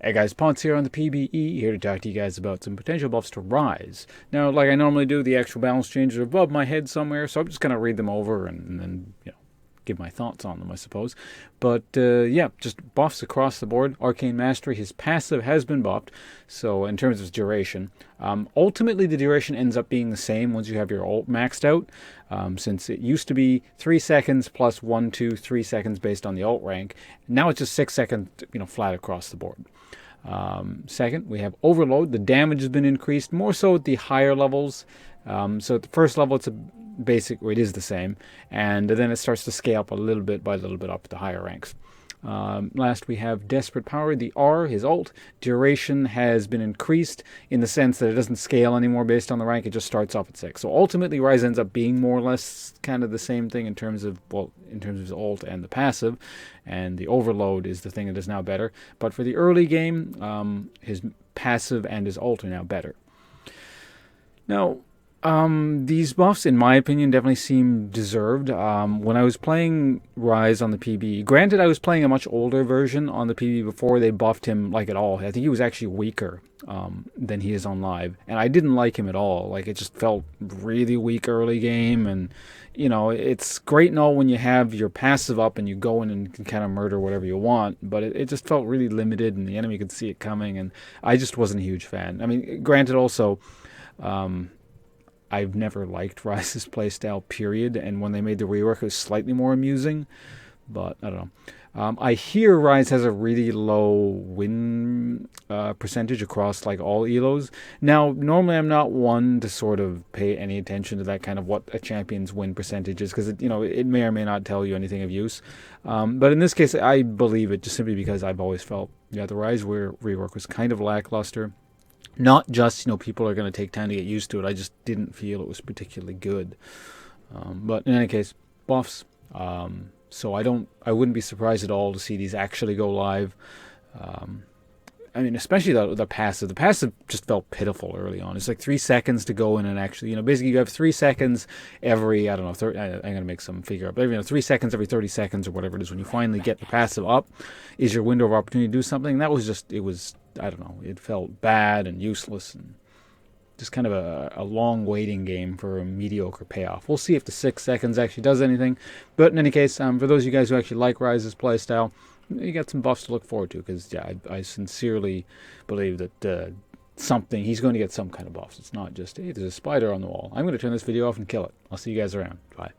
Hey guys, Ponce here on the PBE, here to talk to you guys about some potential buffs to Ryze. Now, like I normally do, the actual balance changes are above my head somewhere, so I'm just going to read them over and then, give my thoughts on them, I suppose. But, yeah, just buffs across the board. Arcane Mastery, his passive has been buffed, so in terms of duration. Ultimately, the duration ends up being the same once you have your ult maxed out, since it used to be 3 seconds plus 1, 2, 3 seconds based on the ult rank. Now it's just 6 seconds, flat across the board. Second, we have Overload. The damage has been increased, more so at the higher levels. So at the first level, it's a basic, it is the same, and then it starts to scale up a little bit by little bit up to the higher ranks. Last, we have Desperate Power. The R, his ult, duration has been increased in the sense that it doesn't scale anymore based on the rank. It just starts off at 6. So ultimately, Ryze ends up being more or less kind of the same thing in terms of his ult and the passive, and the Overload is the thing that is now better. But for the early game, his passive and his ult are now better. Now, these buffs, in my opinion, definitely seem deserved. When I was playing Ryze on the PB, granted I was playing a much older version on the PB before they buffed him like at all. I think he was actually weaker than he is on live, and I didn't like him at all. Like, it just felt really weak early game, and it's great and all when you have your passive up and you go in and can kind of murder whatever you want, but it just felt really limited, and the enemy could see it coming, and I just wasn't a huge fan. I mean, granted also, I've never liked Ryze's playstyle, period, and when they made the rework, it was slightly more amusing, but I don't know. I hear Ryze has a really low win percentage across like all elos. Now, normally I'm not one to sort of pay any attention to that kind of what a champion's win percentage is, because it may or may not tell you anything of use. But in this case, I believe it just simply because I've always felt, the Ryze rework was kind of lackluster. Not just, people are going to take time to get used to it. I just didn't feel it was particularly good. But in any case, buffs. So I wouldn't be surprised at all to see these actually go live. I mean, especially the passive. The passive just felt pitiful early on. It's like 3 seconds to go in and actually, basically you have 3 seconds every, I don't know, I'm going to make some figure up, but 3 seconds every 30 seconds or whatever it is when you finally get the passive up is your window of opportunity to do something. And that was just, I don't know, it felt bad and useless and just kind of a long waiting game for a mediocre payoff. We'll see if the 6 seconds actually does anything. But in any case, for those of you guys who actually like Ryze's playstyle, you got some buffs to look forward to, because I sincerely believe that he's going to get some kind of buffs. It's not just, hey, there's a spider on the wall, I'm going to turn this video off and kill it. I'll see you guys around. Bye.